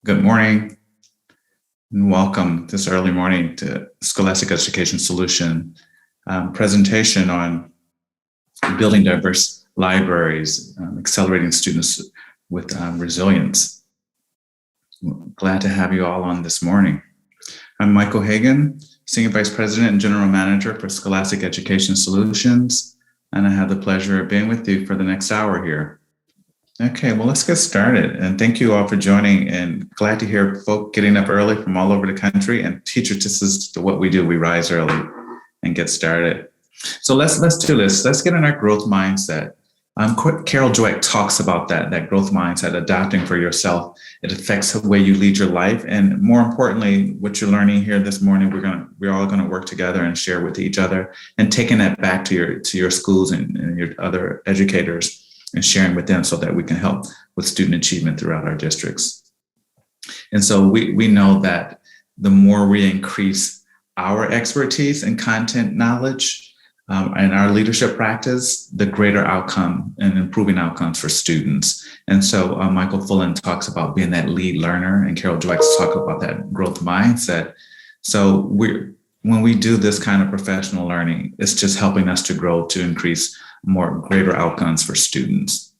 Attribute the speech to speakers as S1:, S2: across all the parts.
S1: Good morning and welcome this early morning to Scholastic Education Solution presentation on building diverse libraries, accelerating students with resilience. Glad to have you all on this morning. I'm Michael Hagan, Senior Vice President and General Manager for Scholastic Education Solutions, and I have the pleasure of being with you for the next hour here. Okay, well, let's get started. And thank you all for joining, and glad to hear folk getting up early from all over the country. And teachers, this is what we do. We rise early and get started. So let's do this. Let's get in our growth mindset. Carol Dweck talks about that growth mindset, adapting for yourself. It affects the way you lead your life. And more importantly, what you're learning here this morning, we're all going to work together and share with each other, and taking that back to your schools and your other educators, and sharing with them so that we can help with student achievement throughout our districts. And so we know that the more we increase our expertise and content knowledge and our leadership practice, the greater outcome and improving outcomes for students. And so Michael Fullen talks about being that lead learner, and Carol Dweck talks about that growth mindset. So when we do this kind of professional learning, it's just helping us to grow, to increase greater outcomes for students.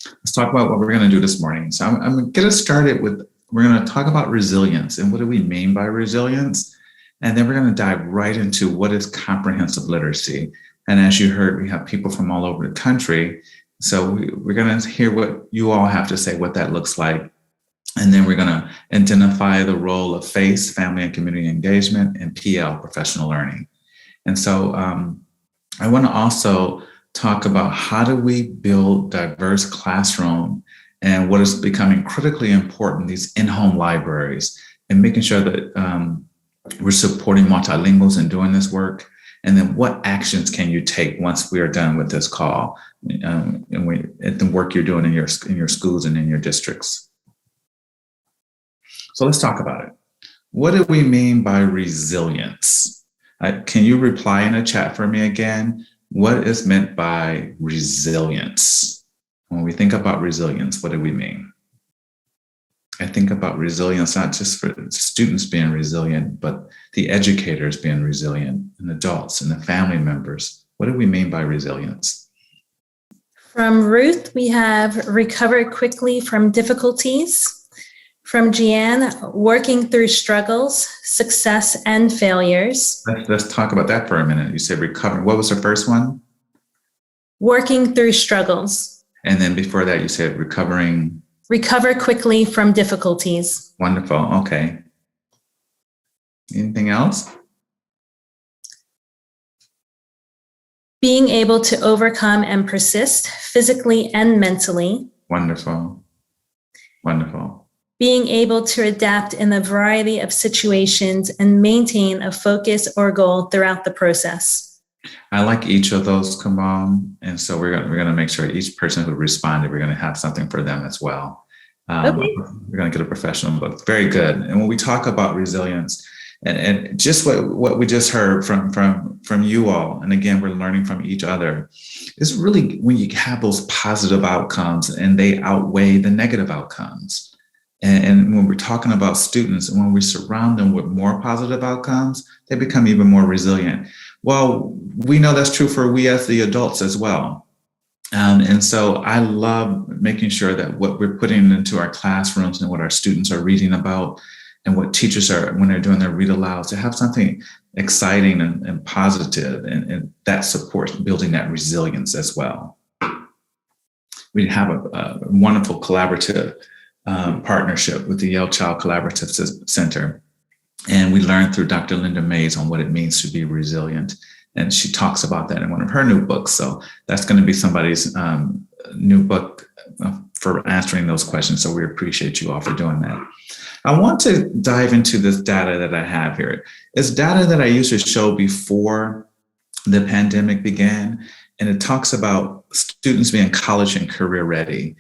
S1: Let's talk about what we're going to do this morning. So I'm going to get us started with, we're going to talk about resilience and what do we mean by resilience? And then we're going to dive right into what is comprehensive literacy. And as you heard, we have people from all over the country. So we're going to hear what you all have to say, what that looks like. And then we're going to identify the role of FACE, family and community engagement, and PL, professional learning. And so I want to also talk about how do we build diverse classroom and what is becoming critically important, these in-home libraries, and making sure that we're supporting multilinguals and doing this work. And then what actions can you take once we are done with this call and the work you're doing in your schools and in your districts. So let's talk about it. What do we mean by resilience? Can you reply in the chat for me again? What is meant by resilience? When we think about resilience, what do we mean? I think about resilience not just for students being resilient, but the educators being resilient, and adults and the family members. What do we mean by resilience?
S2: From Ruth, we have recover quickly from difficulties. From Jeanne, working through struggles, success, and failures.
S1: Let's talk about that for a minute. You said recover. What was the first one?
S2: Working through struggles.
S1: And then before that, you said recovering.
S2: Recover quickly from difficulties.
S1: Wonderful. Okay. Anything else?
S2: Being able to overcome and persist physically and mentally.
S1: Wonderful. Wonderful.
S2: Being able to adapt in a variety of situations and maintain a focus or goal throughout the process.
S1: I like each of those, Kamal. And so we're going to make sure each person who responded, we're going to have something for them as well. Okay. We're going to get a professional book. Very good. And when we talk about resilience, and just what we just heard from you all, and again, we're learning from each other, is really when you have those positive outcomes and they outweigh the negative outcomes. And when we're talking about students, and when we surround them with more positive outcomes, they become even more resilient. Well, we know that's true for we as the adults as well. And so I love making sure that what we're putting into our classrooms and what our students are reading about and what teachers are, when they're doing their read alouds, to have something exciting and positive, and that supports building that resilience as well. We have a wonderful collaborative partnership with the Yale Child Collaborative Center. And we learned through Dr. Linda Mays on what it means to be resilient. And she talks about that in one of her new books. So that's going to be somebody's new book for answering those questions. So we appreciate you all for doing that. I want to dive into this data that I have here. It's data that I used to show before the pandemic began. And it talks about students being college and career ready.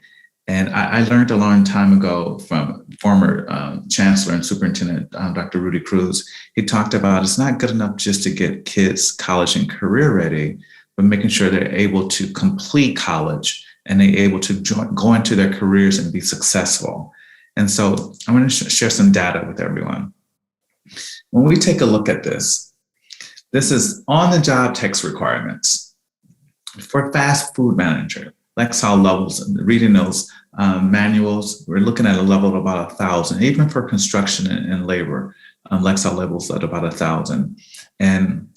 S1: And I learned a long time ago from former Chancellor and Superintendent Dr. Rudy Cruz. He talked about it's not good enough just to get kids college and career ready, but making sure they're able to complete college and they're able to go into their careers and be successful. And so I'm going to share some data with everyone. When we take a look at this is on-the-job text requirements. For fast food manager, Lexile levels, reading those manuals, we're looking at a level of about 1,000. Even for construction and labor, Lexile levels at about 1,000. And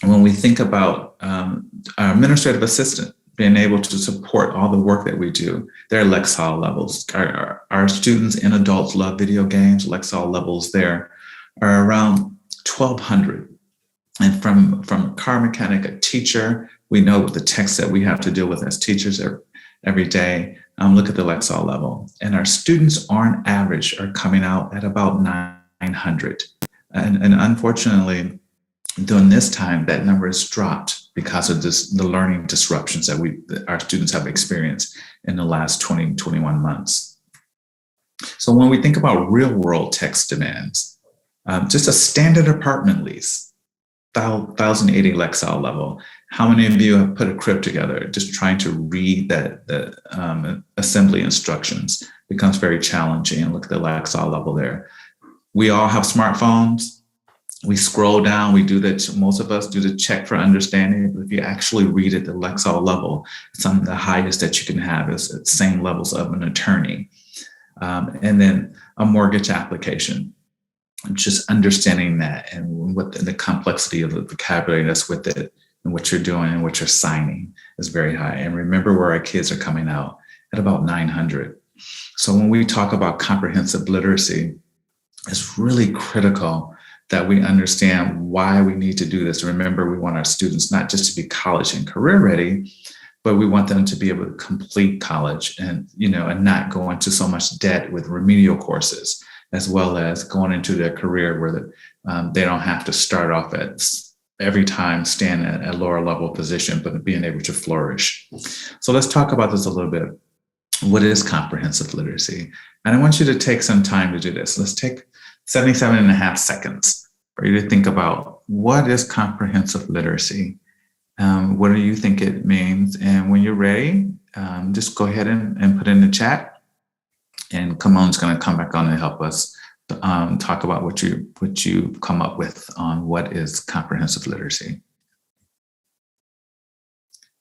S1: when we think about our administrative assistant being able to support all the work that we do, their Lexile levels. Our students and adults love video games. Lexile levels there are around 1,200. And from a car mechanic, a teacher, we know the text that we have to deal with as teachers every day. Look at the Lexile level. And our students on average are coming out at about 900. And unfortunately, during this time, that number has dropped because of the learning disruptions that our students have experienced in the last 21 months. So when we think about real world text demands, just a standard apartment lease, 1,080 Lexile level. How many of you have put a crib together just trying to read the assembly instructions? Becomes very challenging. And look at the Lexile level there. We all have smartphones. We scroll down, we do that, most of us do the check for understanding. But if you actually read at the Lexile level, some of the highest that you can have is at the same levels of an attorney. And then a mortgage application, just understanding that and what the complexity of the vocabulary that's with it and what you're doing and what you're signing is very high. And remember where our kids are coming out at about 900. So when we talk about comprehensive literacy, it's really critical that we understand why we need to do this. Remember, we want our students not just to be college and career ready, but we want them to be able to complete college and not go into so much debt with remedial courses, as well as going into their career where they don't have to start off at every time stand at a lower level position, but being able to flourish. So let's talk about this a little bit. What is comprehensive literacy? And I want you to take some time to do this. Let's take 77.5 seconds for you to think about what is comprehensive literacy. What do you think it means? And when you're ready, just go ahead and put in the chat. And Kamon's going to come back on and help us talk about what you come up with on what is comprehensive literacy.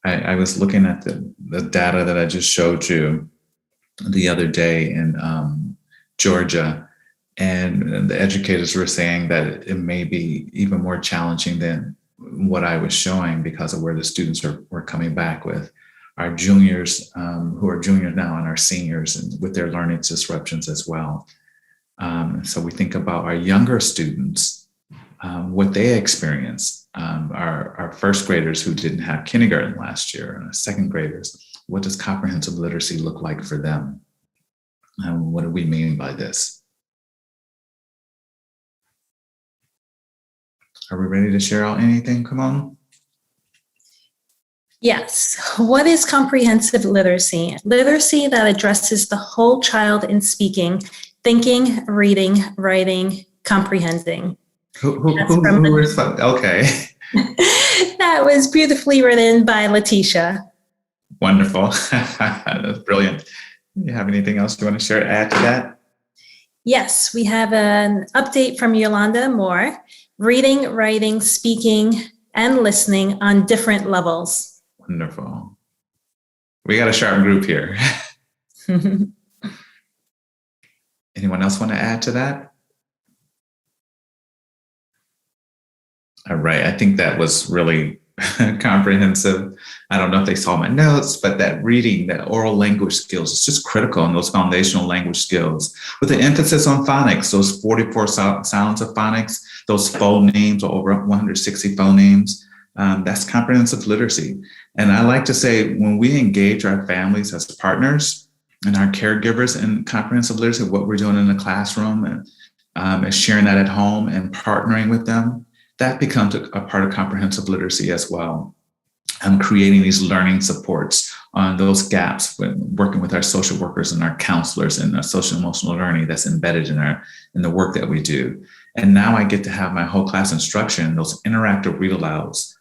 S1: I was looking at the data that I just showed you the other day in Georgia, and the educators were saying that it may be even more challenging than what I was showing because of where the students were coming back with. Our juniors, who are juniors now, and our seniors, and with their learning disruptions as well. So we think about our younger students, what they experience. Our first graders who didn't have kindergarten last year, and our second graders, what does comprehensive literacy look like for them? And what do we mean by this? Are we ready to share out anything? Come on.
S2: Yes. What is comprehensive literacy? Literacy that addresses the whole child in speaking, thinking, reading, writing, comprehending.
S1: Who is that? Okay.
S2: That was beautifully written by Letitia.
S1: Wonderful. That's brilliant. You have anything else you want to share, add to that?
S2: Yes, we have an update from Yolanda Moore. Reading, writing, speaking, and listening on different levels.
S1: Wonderful. We got a sharp group here. Anyone else want to add to that? All right, I think that was really comprehensive. I don't know if they saw my notes, but that reading, that oral language skills is just critical in those foundational language skills with an emphasis on phonics, those 44 sounds of phonics, those phonemes, or over 160 phonemes. That's comprehensive literacy. And I like to say, when we engage our families as partners and our caregivers in comprehensive literacy, what we're doing in the classroom and sharing that at home and partnering with them, that becomes a part of comprehensive literacy as well. Creating these learning supports on those gaps, when working with our social workers and our counselors and our social emotional learning that's embedded in the work that we do. And now I get to have my whole class instruction, those interactive read alouds,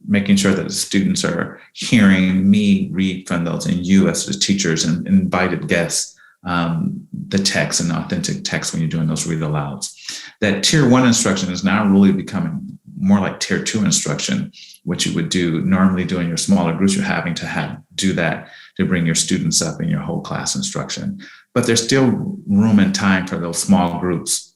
S1: making sure that the students are hearing me read from those, and you as the teachers and invited guests the text and authentic text when you're doing those read alouds. That tier 1 instruction is now really becoming more like tier 2 instruction, which you would do normally doing your smaller groups. You're having to do that to bring your students up in your whole class instruction. But there's still room and time for those small groups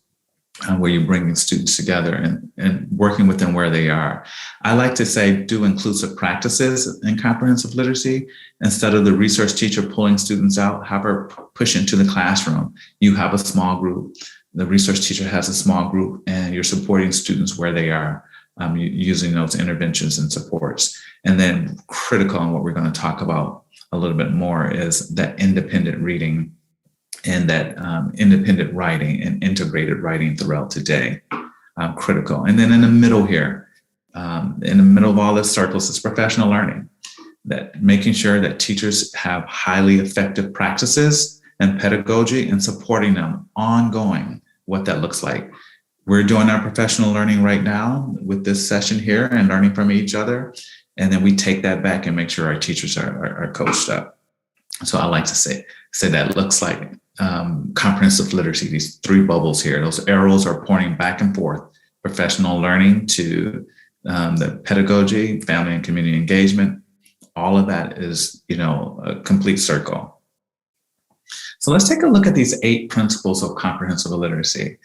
S1: where you're bringing students together and working with them where they are. I like to say do inclusive practices in comprehensive literacy. Instead of the resource teacher pulling students out, have her push into the classroom. You have a small group, the resource teacher has a small group, and you're supporting students where they are using those interventions and supports. And then critical, and what we're going to talk about a little bit more, is that independent reading and that independent writing and integrated writing throughout today, critical. And then in the middle here, in the middle of all this circles is professional learning, that making sure that teachers have highly effective practices and pedagogy and supporting them ongoing, what that looks like. We're doing our professional learning right now with this session here and learning from each other. And then we take that back and make sure our teachers are coached up. So I like to say that looks like comprehensive literacy, these 3 bubbles here. Those arrows are pointing back and forth. Professional learning to the pedagogy, family and community engagement. All of that is, a complete circle. So let's take a look at these 8 principles of comprehensive literacy.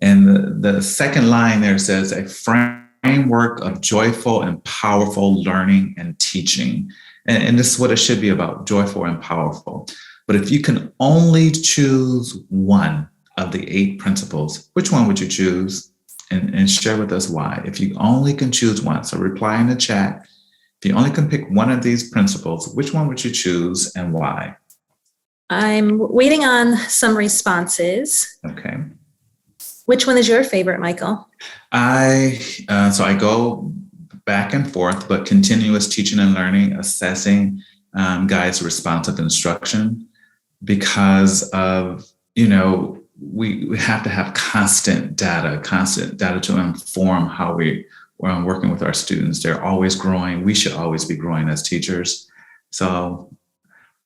S1: And the second line there says a framework of joyful and powerful learning and teaching. And this is what it should be about, joyful and powerful. But if you can only choose one of the 8 principles, which one would you choose? And share with us why. If you only can choose one, so reply in the chat. If you only can pick one of these principles, which one would you choose and why?
S2: I'm waiting on some responses.
S1: Okay.
S2: Which one is your favorite, Michael?
S1: So I go back and forth, but continuous teaching and learning, assessing guides responsive instruction, because of, we have to have constant data to inform how we're working with our students. They're always growing. We should always be growing as teachers. So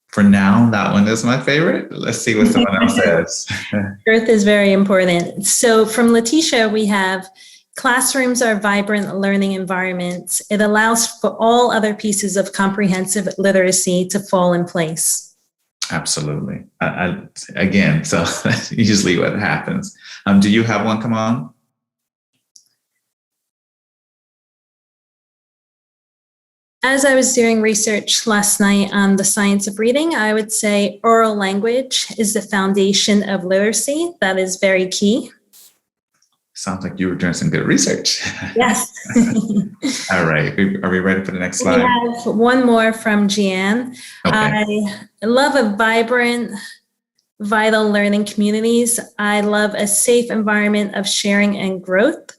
S1: for now, that one is my favorite. Let's see what someone else says.
S2: Growth is very important. So from Letitia, we have classrooms are vibrant learning environments. It allows for all other pieces of comprehensive literacy to fall in place. Absolutely. Again, so that's usually what happens. Do you have one? Come on. As I was doing research last night on the science of reading, I would say oral language is the foundation of literacy. That is very key. Sounds like you were doing some good research. Yes. All right. Are we ready for the next slide? We have one more from Jeanne. Okay. I love a vibrant, vital learning communities. I love a safe environment of sharing and growth.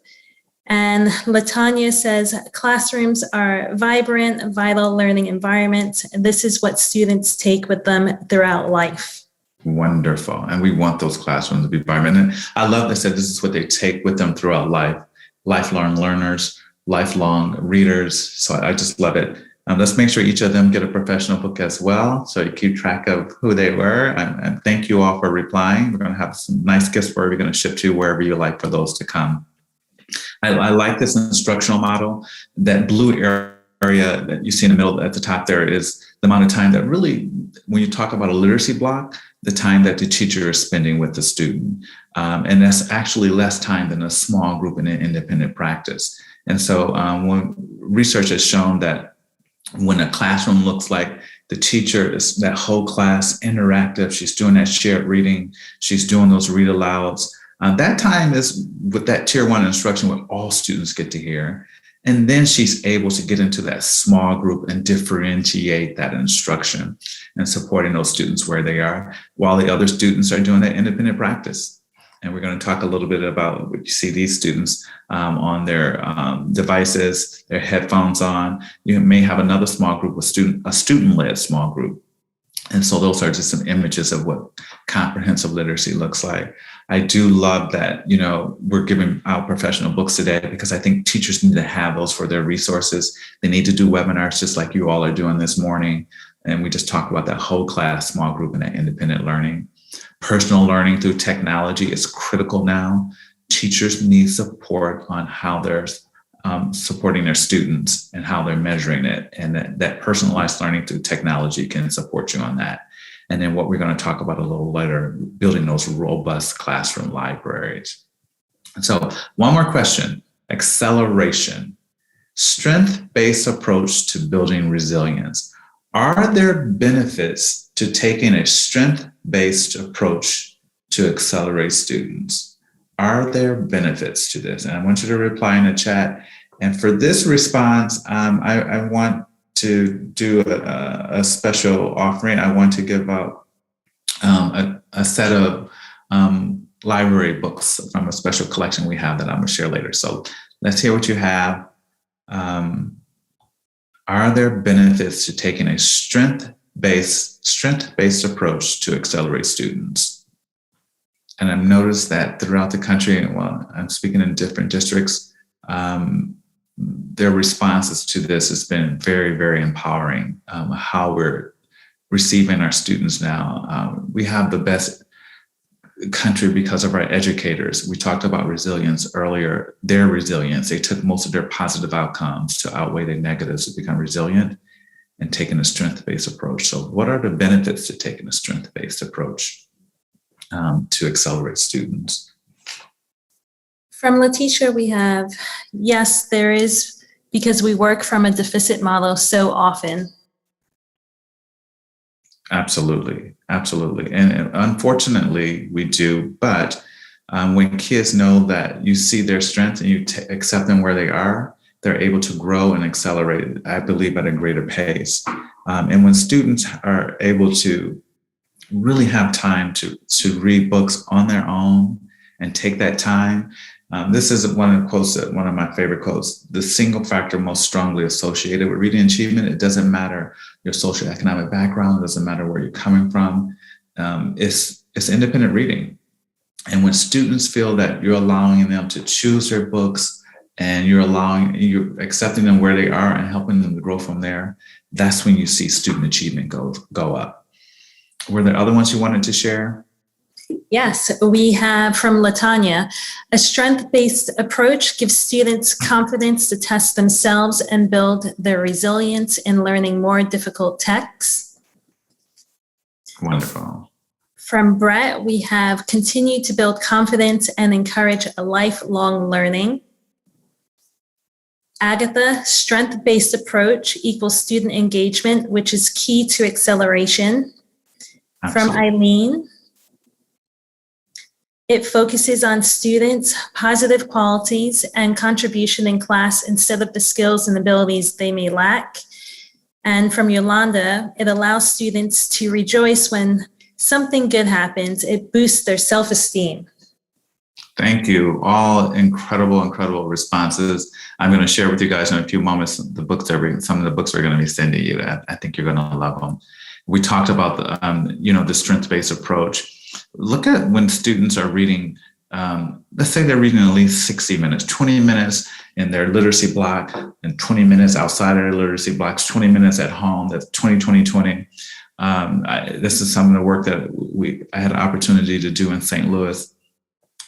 S2: And Latanya says, classrooms are vibrant, vital learning environments. And this is what students take with them throughout life. Wonderful. And we want those classrooms to be vibrant. And I love that said this is what they take with them throughout life. Lifelong learners, lifelong readers. So I just love it. Let's make sure each of them get a professional book as well, so you keep track of who they were. And thank you all for replying. We're going to have some nice gifts for you. We're going to ship to wherever you like for those to come. I like this instructional model. That blue area that you see in the middle at the top there is the amount of time that really, when you talk about a literacy block, the time that the teacher is spending with the student. And that's actually less time than a small group in an independent practice. And so when research has shown that when a classroom looks like the teacher is that whole class interactive, she's doing that shared reading, she's doing those read alouds, that time is with that tier 1 instruction where all students get to hear. And then she's able to get into that small group and differentiate that instruction and supporting those students where they are, while the other students are doing that independent practice. And we're going to talk a little bit about what you see these students on their devices, their headphones on. You may have another small group, a student-led small group. And so those are just some images of what comprehensive literacy looks like. I do love that, we're giving out professional books today, because I think teachers need to have those for their resources. They need to do webinars just like you all are doing this morning. And we just talked about that whole class, small group, and that independent learning.
S1: Personal learning through technology is critical now. Teachers need support on how they're supporting their students and how they're measuring it. And that personalized learning through technology can support you on that. And then what we're going to talk about a little later, building those robust classroom libraries. So one more question, acceleration. Strength-based approach to building resilience. Are there benefits to taking a strength-based approach to accelerate students? Are there benefits to this? And I want you to reply in the chat. And for this response, I want to do a special offering. I want to give out a set of library books from a special collection we have that I'm going to share later. So let's hear what you have. Are there benefits to taking a strength-based approach to accelerate students? And I've noticed that throughout the country, well, I'm speaking in different districts, their responses to this has been very, very empowering. How we're receiving our students now. We have the best country because of our educators. We talked about resilience earlier, their resilience. They took most of their positive outcomes to outweigh the negatives to become resilient and taking a strength-based approach. So what are the benefits to taking a strength-based approach to accelerate students?
S2: From Letitia, we have, yes, there is, because we work from a deficit model so often.
S1: Absolutely, absolutely. And unfortunately, we do. But when kids know that you see their strengths and you accept them where they are, they're able to grow and accelerate, I believe, at a greater pace. And when students are able to really have time to read books on their own and take that time, this is one of the quotes, one of my favorite quotes, the single factor most strongly associated with reading achievement. It doesn't matter your socioeconomic background, it doesn't matter where you're coming from. It's independent reading. And when students feel that you're allowing them to choose their books and you're accepting them where they are and helping them to grow from there, that's when you see student achievement go up. Were there other ones you wanted to share?
S2: Yes, we have from Latanya, a strength-based approach gives students confidence to test themselves and build their resilience in learning more difficult texts.
S1: Wonderful.
S2: From Brett, we have continue to build confidence and encourage a lifelong learning. Agatha, strength-based approach equals student engagement, which is key to acceleration.
S1: Absolutely.
S2: From Eileen, it focuses on students' positive qualities and contribution in class instead of the skills and abilities they may lack. And from Yolanda, it allows students to rejoice when something good happens. It boosts their self-esteem.
S1: Thank you. All incredible, incredible responses. I'm going to share with you guys in a few moments some of the books we're going to be sending you. I think you're going to love them. We talked about the strength-based approach. Look at when students are reading, let's say they're reading at least 60 minutes, 20 minutes in their literacy block and 20 minutes outside of their literacy blocks, 20 minutes at home. That's 20. This is some of the work that I had an opportunity to do in St. Louis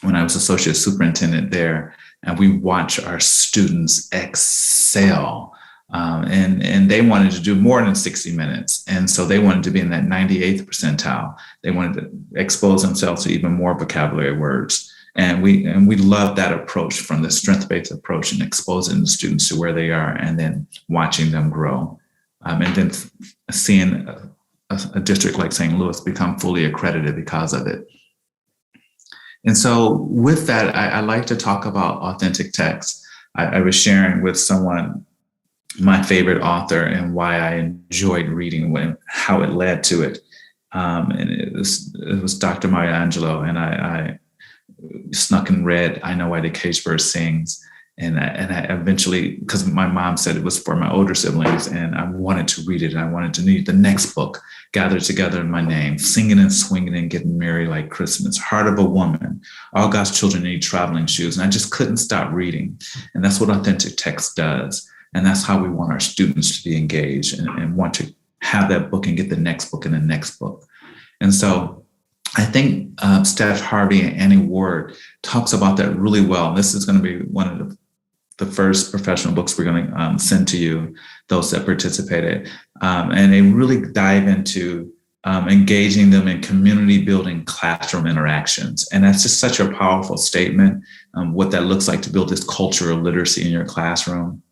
S1: when I was associate superintendent there. And we watch our students excel. And they wanted to do more than 60 minutes. And so they wanted to be in that 98th percentile. They wanted to expose themselves to even more vocabulary words. And we love that approach from the strength-based approach and exposing the students to where they are and then watching them grow. And then seeing a district like St. Louis become fully accredited because of it. And so with that, I like to talk about authentic text. I was sharing with someone my favorite author and why I enjoyed reading, how it led to it. And it was Dr. Maya Angelou, and I snuck and read I Know Why the Caged Bird Sings. And I eventually, because my mom said it was for my older siblings, and I wanted to read it. And I wanted to read the next book, Gathered Together in My Name, Singing and Swinging and Getting Merry Like Christmas, Heart of a Woman, All God's Children Need Traveling Shoes. And I just couldn't stop reading. And that's what authentic text does. And that's how we want our students to be engaged and want to have that book and get the next book and the next book. And so I think Steph Harvey and Annie Ward talks about that really well. This is going to be one of the first professional books we're going to send to you, those that participated. And they really dive into engaging them in community building classroom interactions. And that's just such a powerful statement, what that looks like to build this culture of literacy in your classroom.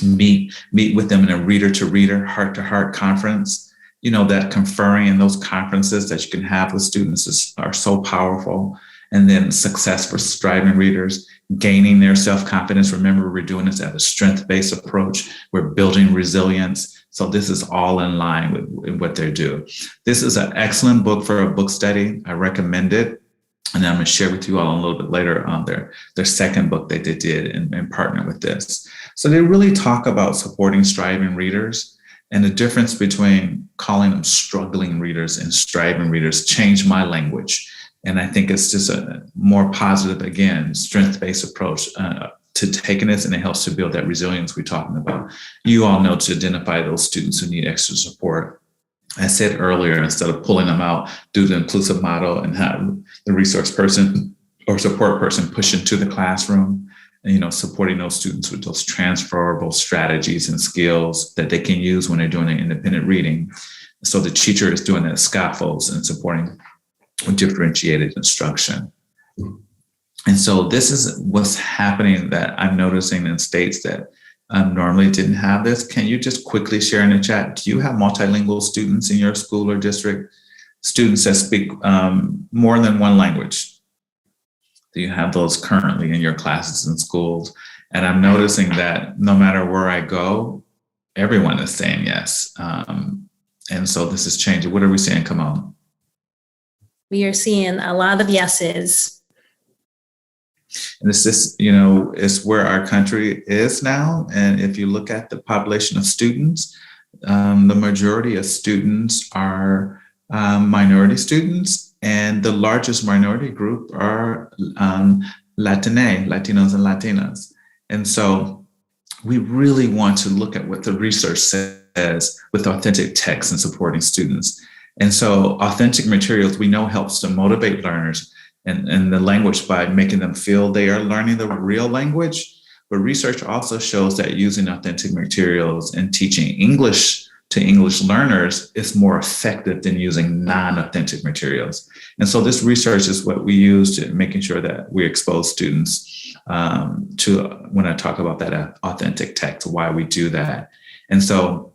S1: Meet with them in a reader to reader, heart to heart conference. You know, that conferring in those conferences that you can have with students are so powerful. And then success for striving readers, gaining their self-confidence. Remember, we're doing this at a strength-based approach. We're building resilience. So this is all in line with what they do. This is an excellent book for a book study. I recommend it. And I'm going to share with you all a little bit later on their second book that they did and partner with this. So they really talk about supporting striving readers, and the difference between calling them struggling readers and striving readers changed my language. And I think it's just a more positive, again, strength-based approach to taking this, and it helps to build that resilience we're talking about. You all know to identify those students who need extra support. I said earlier, instead of pulling them out, do the inclusive model and have the resource person or support person push into the classroom, and, you know, supporting those students with those transferable strategies and skills that they can use when they're doing an independent reading. So the teacher is doing the scaffolds and supporting with differentiated instruction. And so this is what's happening that I'm noticing in states that normally didn't have this. Can you just quickly share in the chat, do you have multilingual students in your school or district? Students that speak more than one language? Do you have those currently in your classes and schools? And I'm noticing that no matter where I go, everyone is saying yes. And so this is changing. What are we seeing? Come on.
S2: We are seeing a lot of yeses.
S1: And it's just, you know, it's where our country is now. And if you look at the population of students, the majority of students are minority students. And the largest minority group are Latinos and Latinas. And so we really want to look at what the research says with authentic text and supporting students. And so authentic materials we know helps to motivate learners and the language by making them feel they are learning the real language. But research also shows that using authentic materials and teaching English to English learners is more effective than using non-authentic materials. And so this research is what we use to making sure that we expose students to, when I talk about that authentic text, why we do that. And so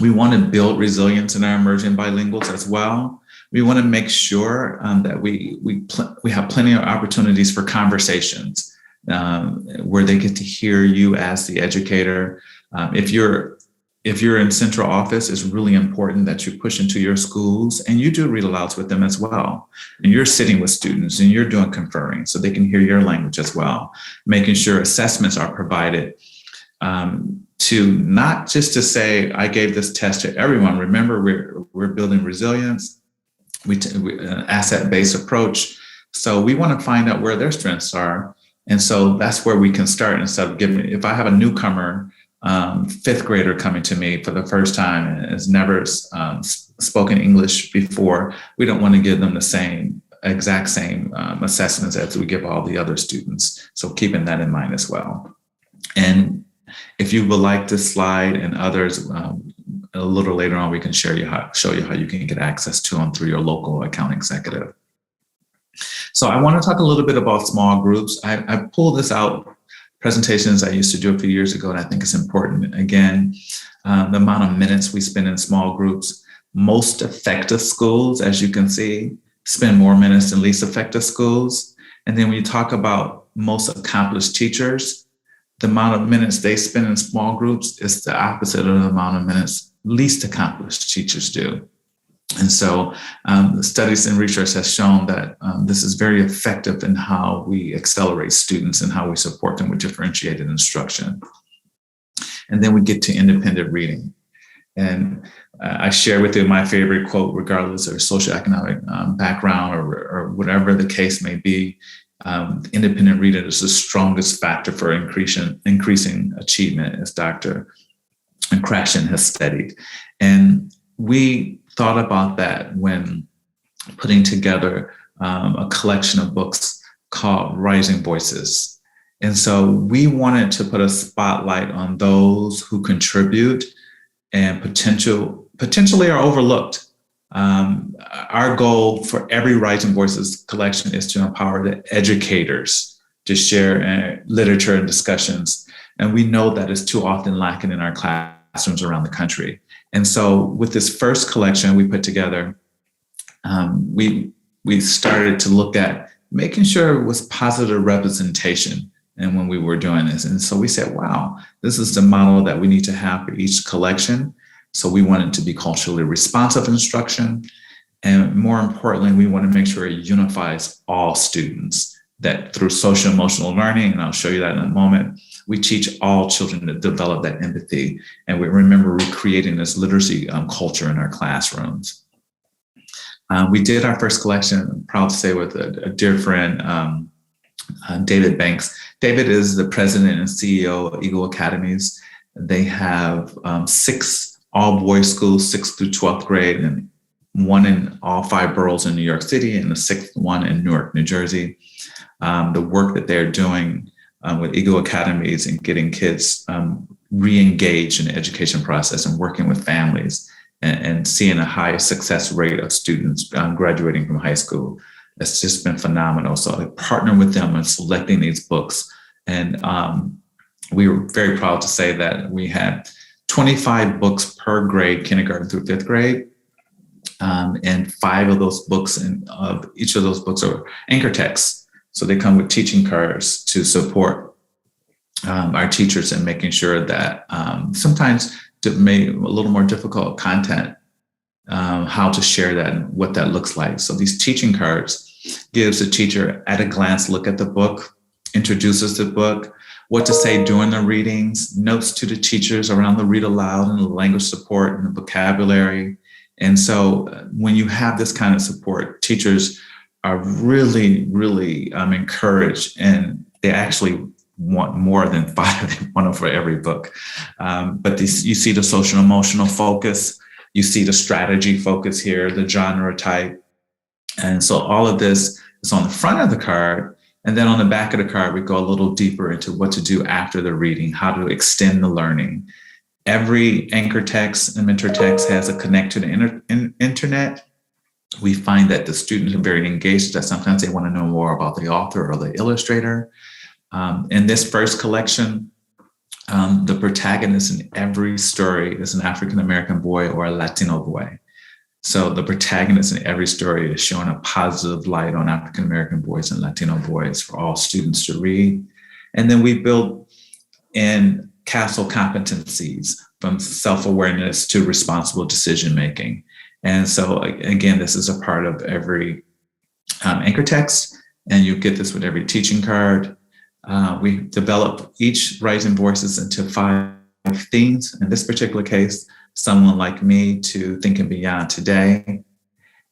S1: we want to build resilience in our emerging bilinguals as well. We want to make sure that we have plenty of opportunities for conversations where they get to hear you as the educator. If you're in central office, it's really important that you push into your schools and you do read alouds with them as well. And you're sitting with students and you're doing conferring so they can hear your language as well. Making sure assessments are provided to not just to say, I gave this test to everyone. Remember, we're building resilience, an asset-based approach. So we want to find out where their strengths are. And so that's where we can start instead of giving, if I have a newcomer, fifth grader coming to me for the first time and has never spoken English before, we don't want to give them the exact same assessments as we give all the other students. So keeping that in mind as well. And if you would like this slide and others, a little later on, we can show you how you can get access to them through your local account executive. So I want to talk a little bit about small groups. I pulled this out presentations I used to do a few years ago, and I think it's important. Again, the amount of minutes we spend in small groups. Most effective schools, as you can see, spend more minutes than least effective schools. And then when you talk about most accomplished teachers, the amount of minutes they spend in small groups is the opposite of the amount of minutes least accomplished teachers do. And so the studies and research has shown that this is very effective in how we accelerate students and how we support them with differentiated instruction. And then we get to independent reading. And I share with you my favorite quote, regardless of socioeconomic background or whatever the case may be. Independent reading is the strongest factor for increasing achievement, as Dr. Krashen has studied. And we thought about that when putting together a collection of books called Rising Voices. And so we wanted to put a spotlight on those who contribute and potentially are overlooked. Our goal for every Rising Voices collection is to empower the educators to share literature and discussions. And we know that is too often lacking in our classrooms around the country. And so with this first collection we put together, we started to look at making sure it was positive representation. And when we were doing this, and so we said, wow, this is the model that we need to have for each collection. So we want it to be culturally responsive instruction. And more importantly, we want to make sure it unifies all students, that through social emotional learning, and I'll show you that in a moment, we teach all children to develop that empathy. And we remember recreating this literacy culture in our classrooms. We did our first collection, I'm proud to say, with a dear friend, David Banks. David is the president and CEO of Eagle Academies. They have 6 all-boys schools, 6th through 12th grade, and 1 in all 5 boroughs in New York City, and the 6th one in Newark, New Jersey. The work that they're doing with Eagle Academies and getting kids re-engaged in the education process and working with families and seeing a high success rate of students graduating from high school. It's just been phenomenal. So I partner with them in selecting these books. And we were very proud to say that we had 25 books per grade, kindergarten through 5th grade. And 5 of those books, each of those books are anchor texts. So they come with teaching cards to support our teachers in making sure that sometimes to make a little more difficult content, how to share that and what that looks like. So these teaching cards gives the teacher at a glance look at the book, introduces the book, what to say during the readings, notes to the teachers around the read aloud and the language support and the vocabulary. And so when you have this kind of support, teachers are really, really encouraged, and they actually want more than 5. They want them for every book. But you see the social emotional focus, you see the strategy focus here, the genre type. And so all of this is on the front of the card. And then on the back of the card, we go a little deeper into what to do after the reading, how to extend the learning. Every anchor text and mentor text has a connect to the internet. We find that the students are very engaged, that sometimes they want to know more about the author or the illustrator. In this first collection, the protagonist in every story is an African-American boy or a Latino boy. So the protagonist in every story is showing a positive light on African-American boys and Latino boys for all students to read. And then we build in castle competencies from self-awareness to responsible decision-making. And so again, this is a part of every anchor text, and you get this with every teaching card. We develop each Rising Voices into 5 themes. In this particular case, someone like me to thinking beyond today.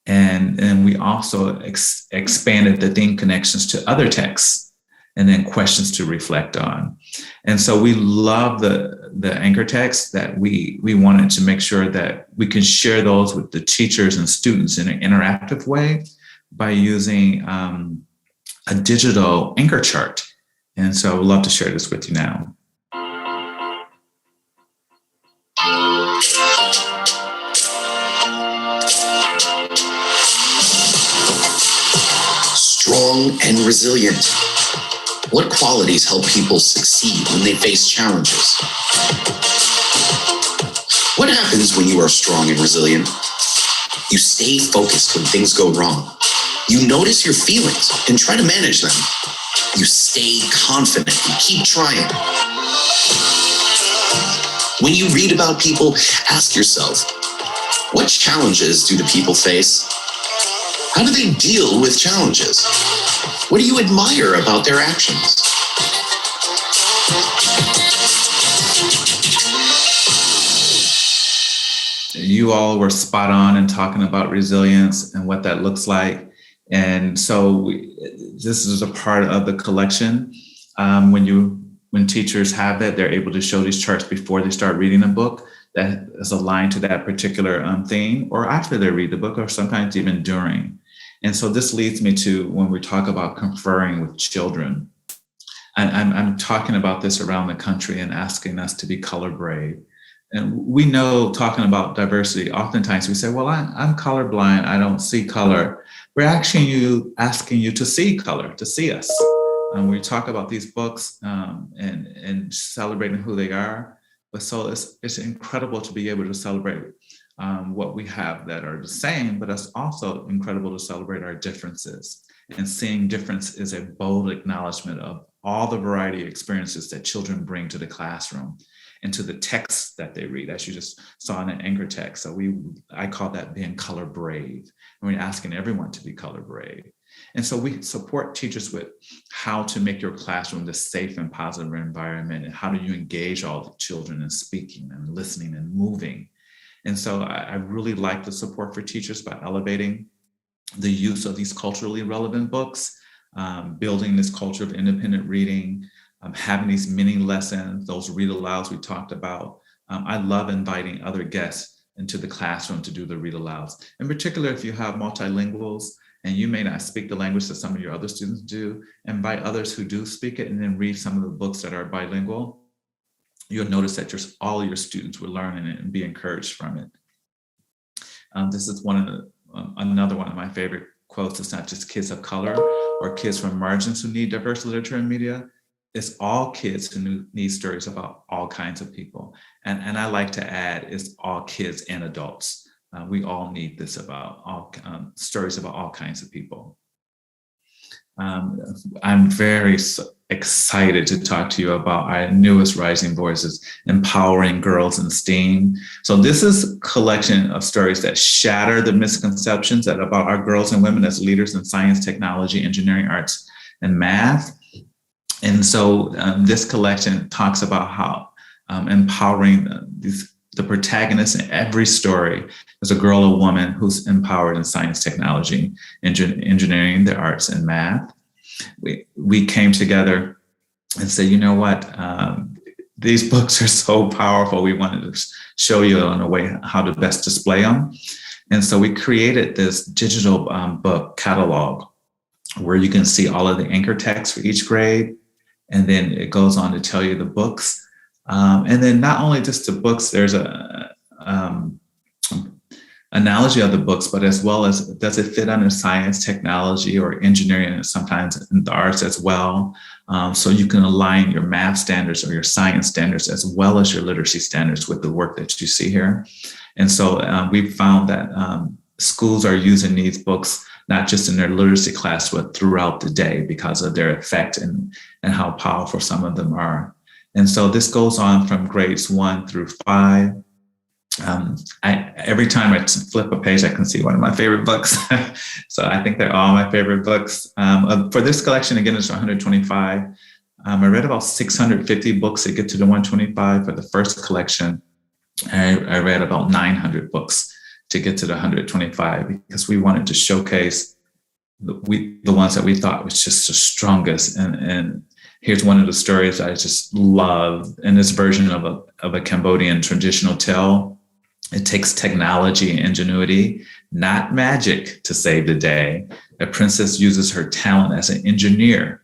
S1: And we also expanded the theme connections to other texts and then questions to reflect on. And so we love the anchor text that we wanted to make sure that we can share those with the teachers and students in an interactive way by using a digital anchor chart. And so I would love to share this with you now.
S3: Strong and resilient. What qualities help people succeed when they face challenges? What happens when you are strong and resilient? You stay focused when things go wrong. You notice your feelings and try to manage them. You stay confident and keep trying. When you read about people, ask yourself, what challenges do the people face? How do they deal with challenges? What do you admire about their actions?
S1: You all were spot on in talking about resilience and what that looks like. And so this is a part of the collection. When teachers have that, they're able to show these charts before they start reading a book that is aligned to that particular theme, or after they read the book, or sometimes even during. And so this leads me to when we talk about conferring with children. I'm talking about this around the country and asking us to be color brave. And we know, talking about diversity, oftentimes we say, well, I'm colorblind, I don't see color. We're actually asking you to see color, to see us. We talk about these books and celebrating who they are. But so it's incredible to be able to celebrate what we have that are the same, but it's also incredible to celebrate our differences. And seeing difference is a bold acknowledgement of all the variety of experiences that children bring to the classroom and to the texts that they read, as you just saw in an anchor text. So I call that being color brave. And we're asking everyone to be color brave. And so we support teachers with how to make your classroom the safe and positive environment, and how do you engage all the children in speaking and listening and moving. And so I really like the support for teachers by elevating the use of these culturally relevant books, building this culture of independent reading, having these mini lessons, those read alouds we talked about. I love inviting other guests into the classroom to do the read alouds. In particular, if you have multilinguals and you may not speak the language that some of your other students do, invite others who do speak it and then read some of the books that are bilingual. You'll notice that all of your students will learn it and be encouraged from it. This is another one of my favorite quotes. It's not just kids of color or kids from margins who need diverse literature and media. It's all kids who need stories about all kinds of people. And I like to add, it's all kids and adults. We all need this about all stories about all kinds of people. I'm very excited to talk to you about our newest Rising Voices, Empowering Girls in STEAM. So this is a collection of stories that shatter the misconceptions about our girls and women as leaders in science, technology, engineering, arts, and math. And so this collection talks about how empowering the protagonist in every story is a girl or woman who's empowered in science, technology, engineering, the arts, and math. We came together and said, you know what, these books are so powerful. We wanted to show you in a way how to best display them. And so we created this digital book catalog where you can see all of the anchor texts for each grade. And then it goes on to tell you the books. And then not only just the books, there's a analogy of the books, but as well as, does it fit under science, technology, or engineering, and sometimes in the arts as well. So you can align your math standards or your science standards as well as your literacy standards with the work that you see here. And so we found that schools are using these books not just in their literacy class, but throughout the day because of their effect and how powerful some of them are. And so this goes on from grades 1 through 5. Every time I flip a page, I can see one of my favorite books. So I think they're all my favorite books. For this collection, again, it's 125. I read about 650 books to get to the 125. For the first collection, I read about 900 books to get to the 125 because we wanted to showcase the ones that we thought was just the strongest. And here's one of the stories I just love in this version of a Cambodian traditional tale. It takes technology and ingenuity, not magic, to save the day. A princess uses her talent as an engineer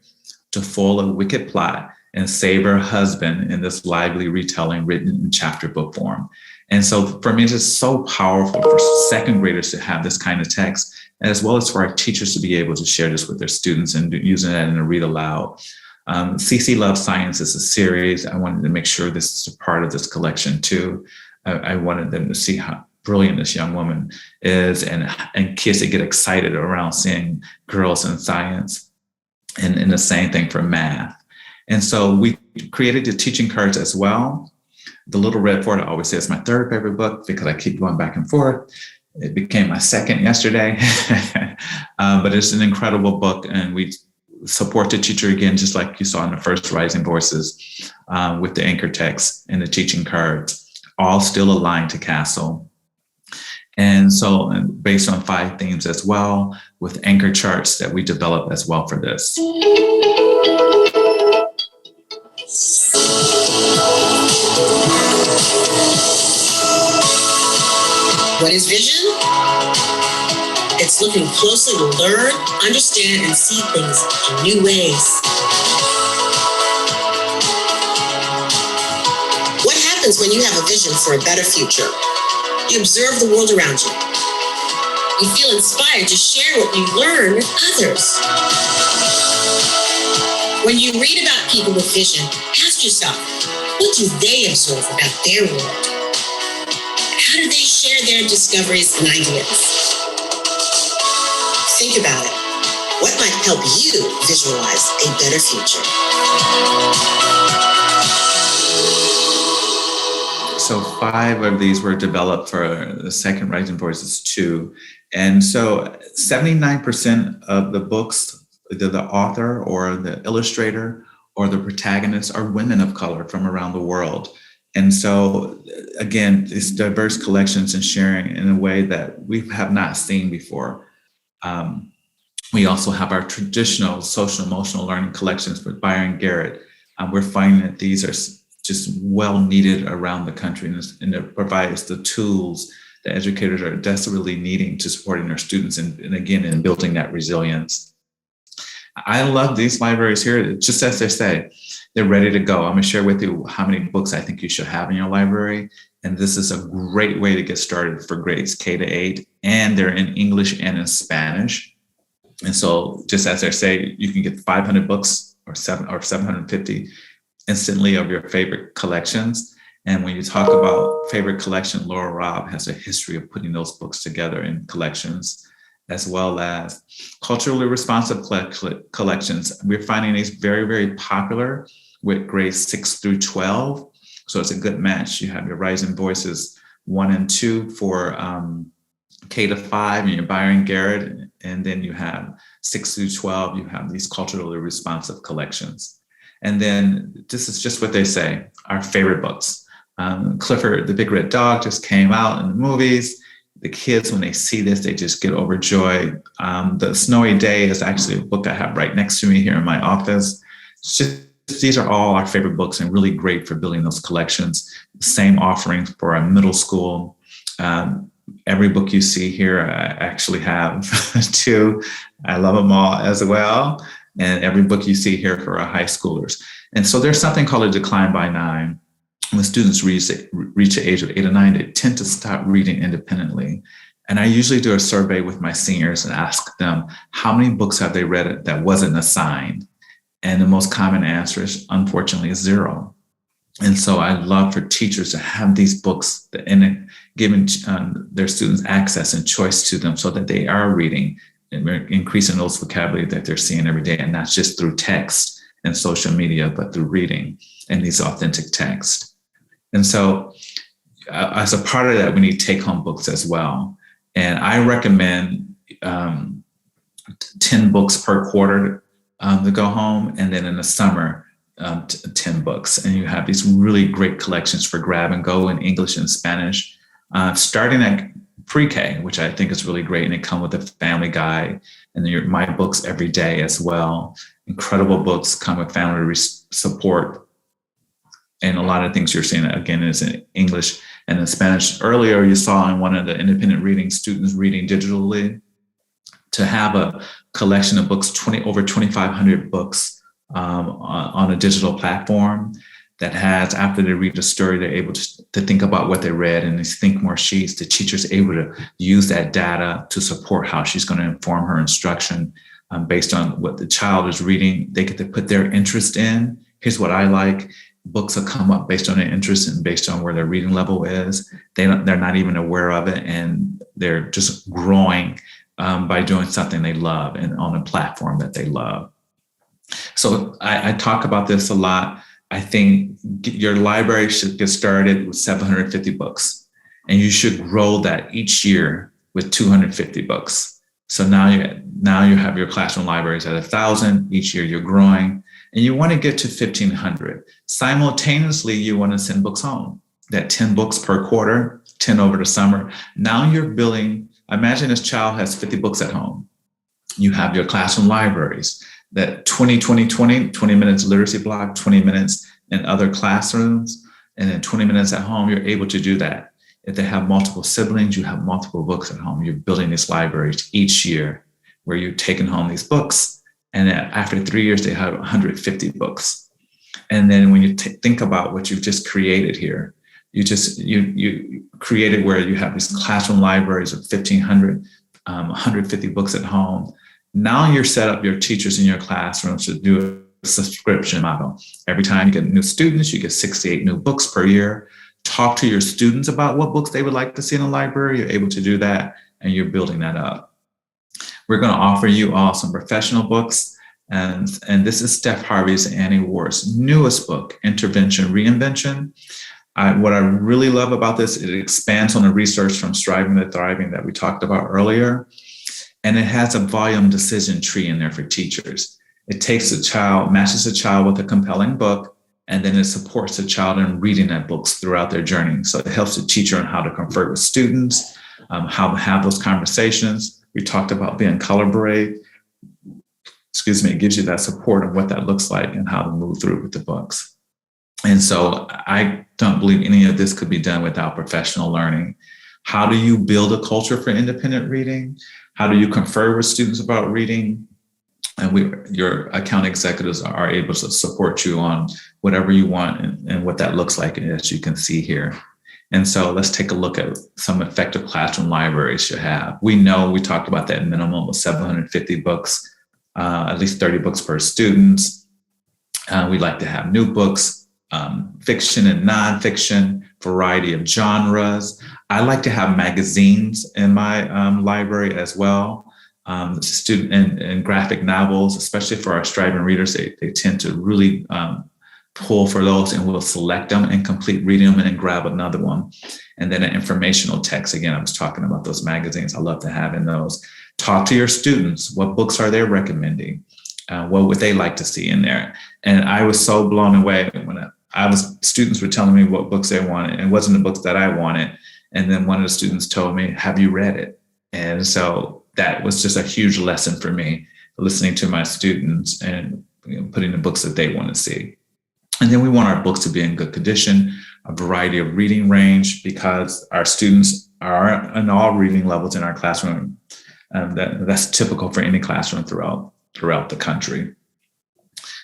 S1: to foil a wicked plot and save her husband in this lively retelling written in chapter book form. And so for me, it's just so powerful for second graders to have this kind of text, as well as for our teachers to be able to share this with their students and using that in a read aloud. CC Loves Science is a series. I wanted to make sure this is a part of this collection too. I wanted them to see how brilliant this young woman is and kids that get excited around seeing girls in science, and the same thing for math. And so we created the teaching cards as well. The Little Red Fort, I always say, is my third favorite book because I keep going back and forth. It became my second yesterday, but it's an incredible book, and we support the teacher again, just like you saw in the first Rising Voices, with the anchor text and the teaching cards, all still aligned to CASEL. And so based on 5 themes as well, with anchor charts that we developed as well for this.
S3: What is vision? It's looking closely to learn, understand, and see things in new ways. What happens when you have a vision for a better future? You observe the world around you. You feel inspired to share what you learn with others. When you read about people with vision, ask yourself, what do they observe about their world? How do they share their discoveries and ideas? Think about it. What might help you visualize a better future?
S1: So 5 of these were developed for the second Rising Voices 2. And so 79% of the books, either the author or the illustrator or the protagonist, are women of color from around the world. And so, again, these diverse collections and sharing in a way that we have not seen before. We also have our traditional social emotional learning collections with Byron Garrett. We're finding that these are just well needed around the country, and it provides the tools that educators are desperately needing to supporting their students and again, in building that resilience. I love these libraries here. Just as they say, they're ready to go. I'm going to share with you how many books I think you should have in your library. And this is a great way to get started for grades K to 8. And they're in English and in Spanish. And so just as they say, you can get 500 books or 750 instantly of your favorite collections. And when you talk about favorite collection, Laura Robb has a history of putting those books together in collections, as well as culturally responsive collections. We're finding these very, very popular with grades 6 through 12. So it's a good match. You have your Rising Voices 1 and 2 for K to 5, and your Byron Garrett, and then you have 6 through 12, you have these culturally responsive collections. And then this is just what they say, our favorite books. Clifford the Big Red Dog just came out in the movies. The kids, when they see this, they just get overjoyed. The Snowy Day is actually a book I have right next to me here in my office. These are all our favorite books and really great for building those collections. Same offerings for our middle school. Every book you see here, I actually have 2. I love them all as well. And every book you see here for our high schoolers. And so there's something called a decline by 9. When students reach the age of 8 or 9, they tend to stop reading independently. And I usually do a survey with my seniors and ask them, how many books have they read that wasn't assigned? And the most common answer is, unfortunately, is 0. And so I love for teachers to have these books and giving their students access and choice to them so that they are reading and increasing those vocabulary that they're seeing every day, and not just through text and social media, but through reading and these authentic texts. And so as a part of that, we need take-home books as well. And I recommend 10 books per quarter to go home. And then in the summer, 10 books. And you have these really great collections for grab and go in English and Spanish, starting at pre-K, which I think is really great. And they come with a family guide and then my books every day as well. Incredible books come with family support. And a lot of things you're seeing, again, is in English and in Spanish. Earlier, you saw in one of the independent reading students reading digitally. To have a collection of books, over 2,500 books on a digital platform that has, after they read the story, they're able to think about what they read and they think more sheets. The teacher's able to use that data to support how she's going to inform her instruction based on what the child is reading. They get to put their interest in. Here's what I like. Books will come up based on their interest and based on where their reading level is. They're not even aware of it, and they're just growing by doing something they love and on a platform that they love. So I talk about this a lot. I think your library should get started with 750 books, and you should grow that each year with 250 books. So now you have your classroom libraries at 1,000. Each year you're growing. And you want to get to 1,500. Simultaneously, you want to send books home. That 10 books per quarter, 10 over the summer. Now you're building, imagine this child has 50 books at home. You have your classroom libraries, that 20 minutes literacy block, 20 minutes in other classrooms, and then 20 minutes at home, you're able to do that. If they have multiple siblings, you have multiple books at home. You're building these libraries each year where you're taking home these books. And then after 3 years, they have 150 books. And then when you think about what you've just created here, you created where you have these classroom libraries of 1,500, 150 books at home. Now you're set up your teachers in your classrooms to do a subscription model. Every time you get new students, you get 68 new books per year. Talk to your students about what books they would like to see in the library. You're able to do that, and you're building that up. We're going to offer you all some professional books. And this is Steph Harvey's and Annie Ward's newest book, Intervention Reinvention. What I really love about this, it expands on the research from Striving to Thriving that we talked about earlier. And it has a volume decision tree in there for teachers. It takes a child, matches a child with a compelling book, and then it supports the child in reading that books throughout their journey. So it helps the teacher on how to convert with students, how to have those conversations. We talked about being collaborate. It gives you that support of what that looks like and how to move through with the books. And so I don't believe any of this could be done without professional learning. How do you build a culture for independent reading? How do you confer with students about reading? And your account executives are able to support you on whatever you want and what that looks like, as you can see here. And so let's take a look at some effective classroom libraries you have. We know we talked about that minimum of 750 books, at least 30 books per student. We like to have new books, fiction and nonfiction, variety of genres. I like to have magazines in my library as well. Student and graphic novels, especially for our striving readers, they tend to really pull for those, and we'll select them and complete reading them and then grab another one. And then an informational text. Again, I was talking about those magazines. I love to have in those. Talk to your students. What books are they recommending? What would they like to see in there? And I was so blown away when students were telling me what books they wanted, and it wasn't the books that I wanted. And then one of the students told me, "Have you read it?" And so that was just a huge lesson for me, listening to my students and putting the books that they want to see. And then we want our books to be in good condition, a variety of reading range, because our students are in all reading levels in our classroom. That's typical for any classroom throughout the country.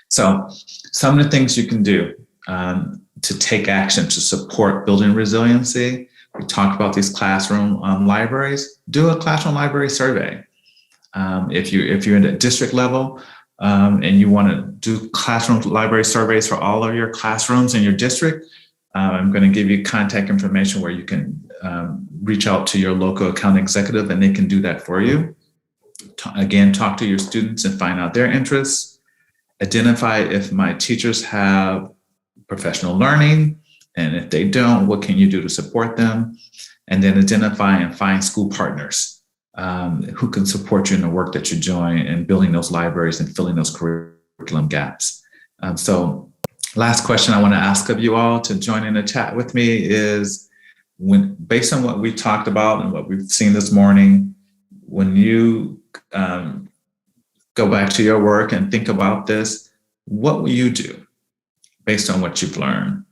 S1: So some of the things you can do to take action to support building resiliency. We talked about these classroom libraries. Do a classroom library survey. If you're in the district level and you want to do classroom library surveys for all of your classrooms in your district, I'm going to give you contact information where you can reach out to your local account executive, and they can do that for you. Again, talk to your students and find out their interests. Identify if my teachers have professional learning, and if they don't, what can you do to support them? And then identify and find school partners who can support you in the work that you're doing and building those libraries and filling those curriculum gaps. So last question I want to ask of you all to join in the chat with me is, based on what we talked about and what we've seen this morning, when you go back to your work and think about this, what will you do based on what you've learned?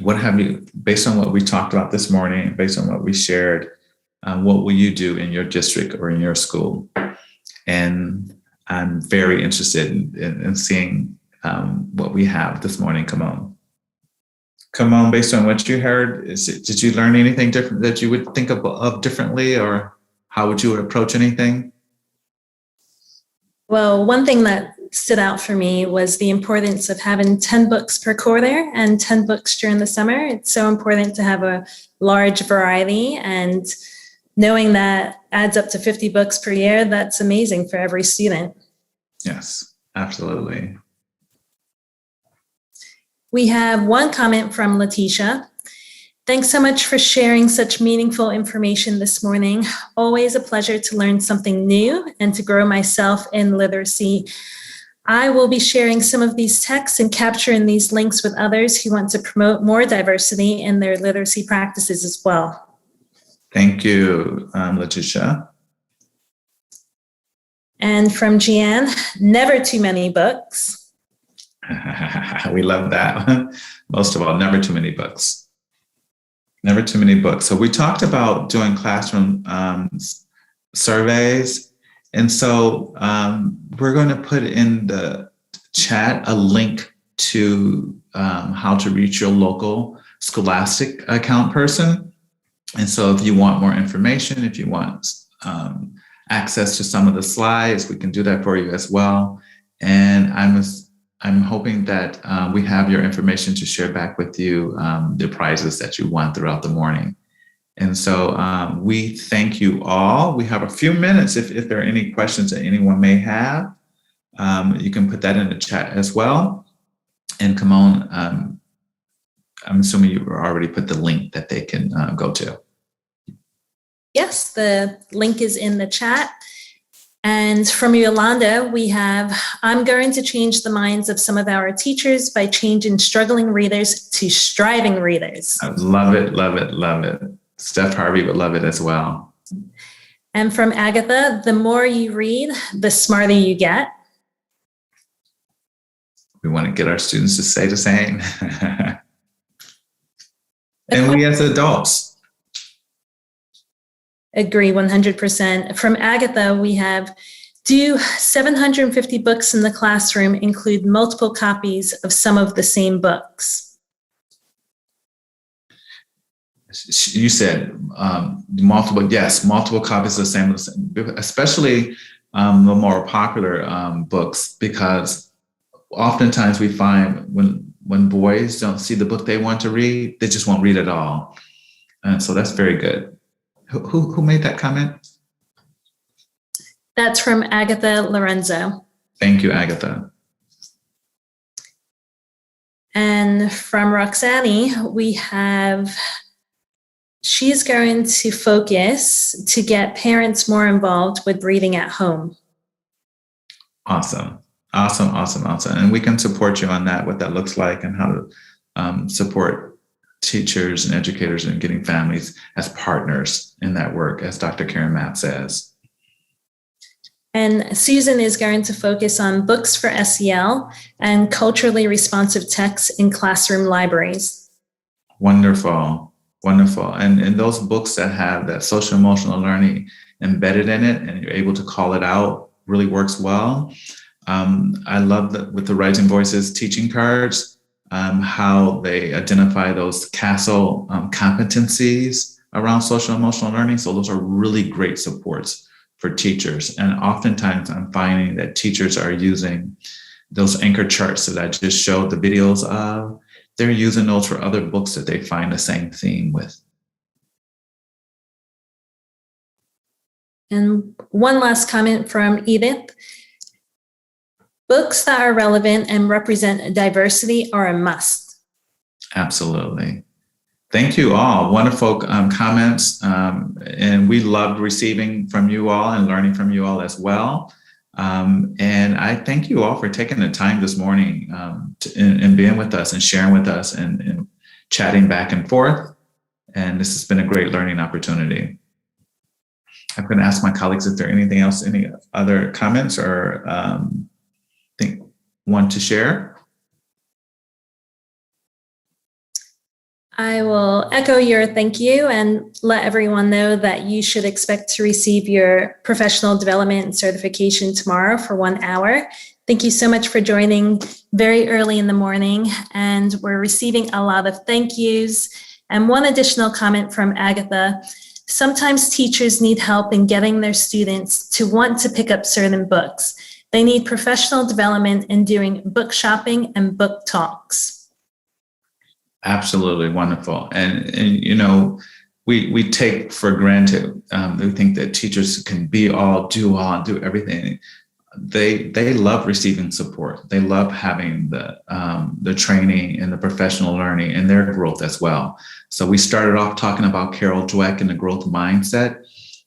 S1: What have you, based on what we talked about this morning, based on what we shared, what will you do in your district or in your school? And I'm very interested in seeing what we have this morning. Come on, based on what you heard, did you learn anything different that you would think of differently, or how would you approach anything?
S2: Well, one thing that stood out for me was the importance of having 10 books per quarter and 10 books during the summer. It's so important to have a large variety, and knowing that adds up to 50 books per year, that's amazing for every student.
S1: Yes, absolutely.
S2: We have one comment from Letitia. Thanks so much for sharing such meaningful information this morning. Always a pleasure to learn something new and to grow myself in literacy. I will be sharing some of these texts and capturing these links with others who want to promote more diversity in their literacy practices as well.
S1: Thank you, Letitia.
S2: And from Jeanne, never too many books.
S1: We love that. Most of all, never too many books. Never too many books. So we talked about doing classroom surveys. And so we're going to put in the chat a link to how to reach your local Scholastic account person. And so if you want more information, if you want access to some of the slides, we can do that for you as well. And I'm hoping that we have your information to share back with you the prizes that you won throughout the morning. And so we thank you all. We have a few minutes if there are any questions that anyone may have. You can put that in the chat as well. And Kimon, I'm assuming you already put the link that they can go to.
S2: Yes, the link is in the chat. And from Yolanda, we have, I'm going to change the minds of some of our teachers by changing struggling readers to striving readers.
S1: I love it, love it, love it. Steph Harvey would love it as well.
S2: And from Agatha, the more you read, the smarter you get.
S1: We want to get our students to say the same. And we as adults.
S2: Agree 100%. From Agatha, we have, do 750 books in the classroom include multiple copies of some of the same books?
S1: You said multiple, yes, multiple copies of the same, especially the more popular books, because oftentimes we find when boys don't see the book they want to read, they just won't read at all. And so that's very good. Who made that comment?
S2: That's from Agatha Lorenzo.
S1: Thank you, Agatha.
S2: And from Roxanne, we have, she's going to focus to get parents more involved with reading at home.
S1: Awesome. Awesome, awesome, awesome. And we can support you on that, what that looks like and how to support teachers and educators and getting families as partners in that work, as Dr. Karen Mapp says.
S2: And Susan is going to focus on books for SEL and culturally responsive texts in classroom libraries.
S1: Wonderful, wonderful. And those books that have that social emotional learning embedded in it and you're able to call it out really works well. I love that with the Rising Voices teaching cards, how they identify those CASEL competencies around social emotional learning. So those are really great supports for teachers. And oftentimes I'm finding that teachers are using those anchor charts that I just showed the videos of. They're using those for other books that they find the same theme with.
S2: And one last comment from Edith. Books that are relevant and represent diversity are a must.
S1: Absolutely. Thank you all. Wonderful comments. And we loved receiving from you all and learning from you all as well. And I thank you all for taking the time this morning and being with us and sharing with us and chatting back and forth. And this has been a great learning opportunity. I'm going to ask my colleagues if there anything else, any other comments or want to share?
S2: I will echo your thank you and let everyone know that you should expect to receive your professional development and certification tomorrow for 1 hour. Thank you so much for joining very early in the morning, and we're receiving a lot of thank yous. And one additional comment from Agatha. Sometimes teachers need help in getting their students to want to pick up certain books. They need professional development in doing book shopping and book talks.
S1: Absolutely wonderful. And you know, we take for granted, we think that teachers can be all, do everything. They love receiving support. They love having the training and the professional learning and their growth as well. So we started off talking about Carol Dweck and the growth mindset.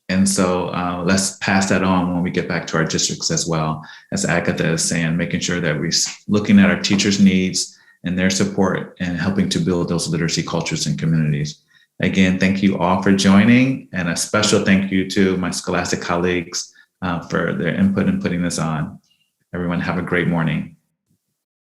S1: And so let's pass that on when we get back to our districts as well. As Agatha is saying, making sure that we're looking at our teachers' needs and their support and helping to build those literacy cultures and communities. Again, thank you all for joining, and a special thank you to my Scholastic colleagues for their input in putting this on. Everyone have a great morning.